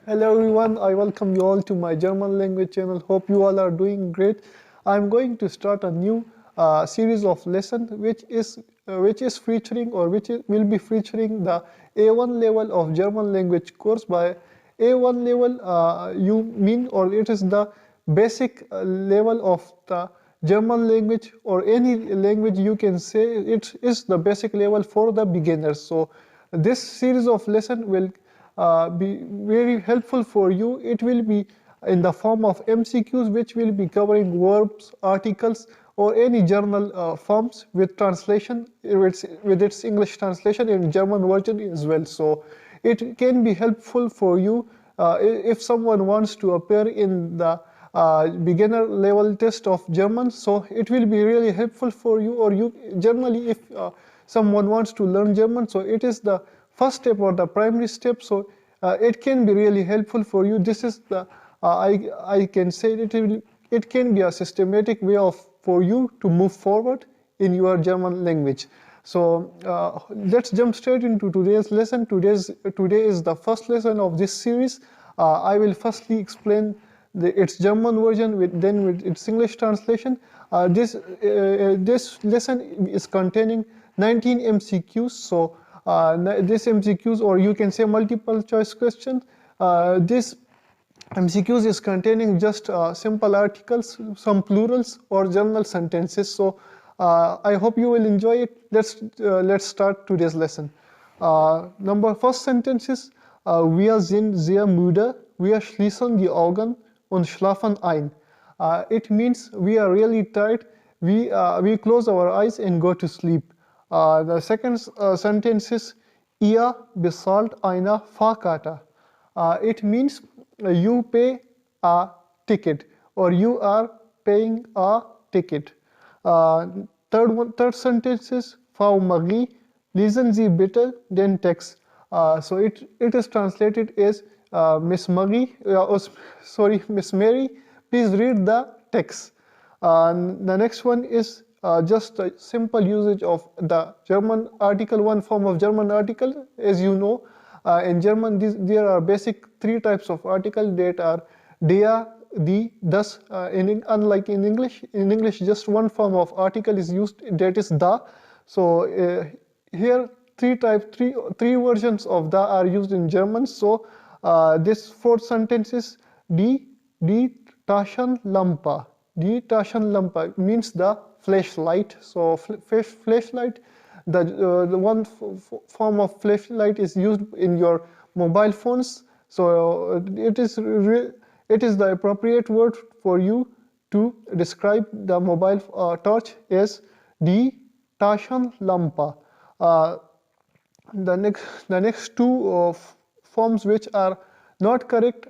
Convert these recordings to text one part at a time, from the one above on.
Hello everyone, I welcome you all to my German language channel. Hope you all are doing great. I'm going to start a new series of lessons which is featuring or will be featuring the A1 level of German language course. By A1 level, you mean or it is the basic level of the German language or any language you can say it is the basic level for the beginners. So this series of lesson will be very helpful for you. It will be in the form of MCQs, which will be covering verbs, articles, or any journal forms with translation, with its English translation in German version as well. So it can be helpful for you if someone wants to appear in the beginner level test of German. So it will be really helpful for you, or you generally if someone wants to learn German, so it is the first step or the primary step. So it can be really helpful for you. This is the I can say it can be a systematic way of for you to move forward in your German language. So let's jump straight into today's lesson. Today is the first lesson of this series. I will firstly explain its German version then with its English translation. This lesson is containing 19 MCQs. So this MCQs, or you can say multiple choice questions. This MCQs is containing just simple articles, some plurals or general sentences. So I hope you will enjoy it. Let's start today's lesson. First sentence is wir sind sehr müde. Wir schließen die Augen und schlafen ein. It means we are really tired. We close our eyes and go to sleep. The second sentence is ihr bezahlt eine Fahrkarte. It means you pay a ticket, or you are paying a ticket. Third sentence is Frau Marie, lesen Sie bitte den Text. So it is translated as Miss Marie, Miss Mary, please read the text. The next one is just a simple usage of the German article, one form of German article. As you know, in German there are basic three types of article that are der, die, das. Unlike in English just one form of article is used, that is da. So here three versions of da are used in German. So this fourth sentence is die Taschenlampe. Die Taschenlampe means the flashlight. So flashlight, the one form of flashlight is used in your mobile phones. So it is the appropriate word for you to describe the mobile torch as die Taschenlampe. The next two forms which are not correct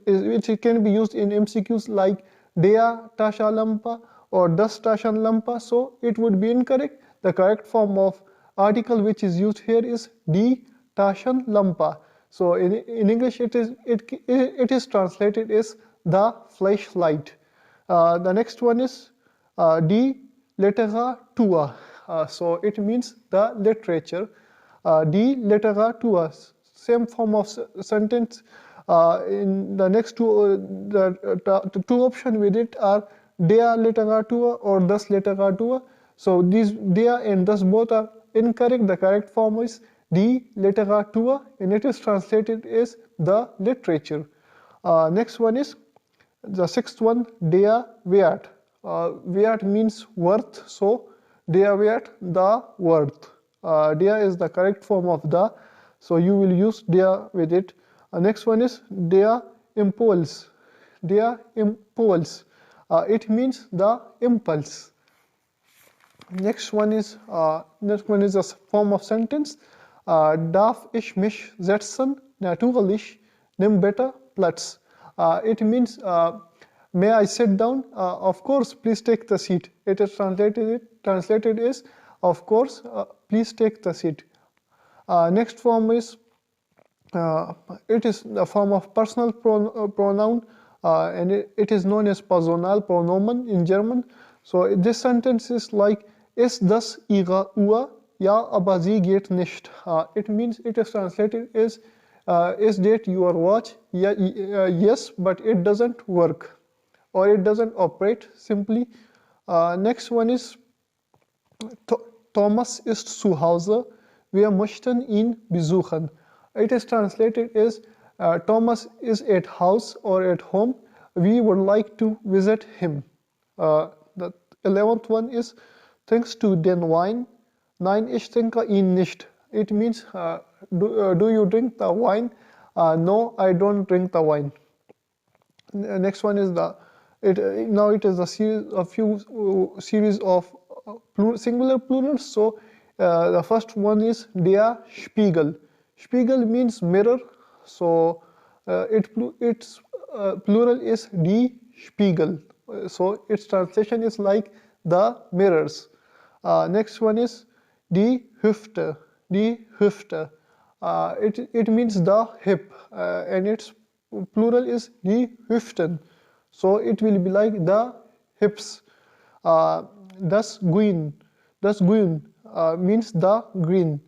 which can be used in MCQs, like der Taschenlampe or das Taschenlampe, so it would be incorrect. The correct form of article which is used here is die Taschenlampe. So in English it is translated as the flashlight. The next one is die Literatur. So it means the literature. Die Literatur, same form of sentence. In the next two, the two options with it are der Literatur or das Literatur. So these der and das both are incorrect. The correct form is die Literatur, and it is translated as the literature. Next one is the sixth one, der Wert. Wert means worth, so der Wert, the worth. Der is the correct form of the, so you will use der with it. Next one is der Impuls. Der Impuls. It means the impulse. Next one is a form of sentence. Darf, mich, setzen, Natürlich, Nimm, bitte, Platz. It means may I sit down? Of course, please take the seat. It is translated as of course, please take the seat. Next form is it is the form of personal pronoun, and it is known as Personalpronomen in German. So this sentence is like, ist das ihre Uhr? Ja, aber sie geht nicht. It means, it is translated as Is that your watch? Yes, but it doesn't work or it doesn't operate simply. Next one is Thomas ist zu Hause. Wir möchten ihn besuchen. It is translated as Thomas is at house or at home. We would like to visit him. The 11th one is trinkst du den Wein? Nein, ich trinke ihn nicht. It means do you drink the wine? No, I don't drink the wine. Next one is now it is a series of singular plurals. So the first one is der Spiegel. Spiegel means mirror. So its plural is die Spiegel. So its translation is like the mirrors. Next one is die Hüfte. Die Hüfte. It means the hip, and its plural is die Hüften. So it will be like the hips. Das Grün. Das Grün means the green.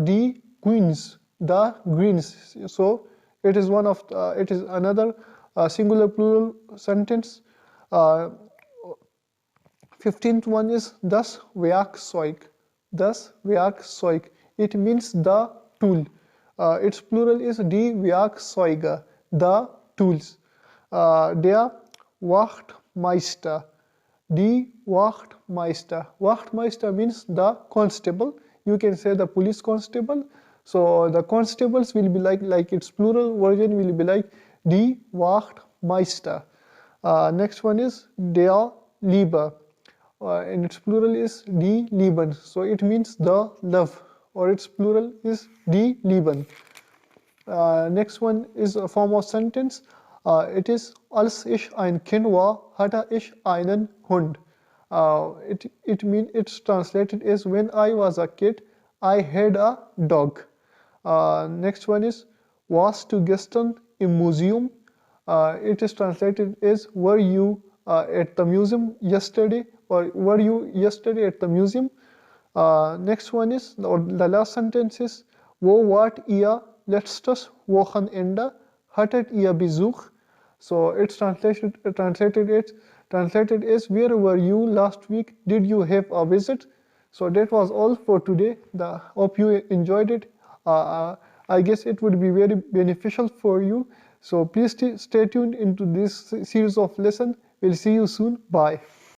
Die Greens. The greens. So it is it is another singular plural sentence. 15th one is das Werkzeug. Das Werkzeug. It means the tool. Its plural is die Werkzeuge, the tools. Der Wachtmeister. Die Wachtmeister. Wachtmeister means the constable. You can say the police constable. So the constables will be like its plural version will be like die Wachtmeister. Next one is der Liebe. And its plural is die Lieben. So it means the love, or its plural is die Lieben. Next one is a form of sentence. It is als ich ein Kind war, hatte ich einen Hund. It's translated as when I was a kid, I had a dog. Next one is warst du gestern im Museum? It is translated as were you at the museum yesterday, or were you yesterday at the museum? Next one is, or the last sentence is, wo wart ihr letztes Wochenende? Hattet ihr Besuch? So it's translated as where were you last week? Did you have a visit? So that was all for today. Hope you enjoyed it. I guess it would be very beneficial for you. So please stay tuned into this series of lessons. We'll see you soon. Bye.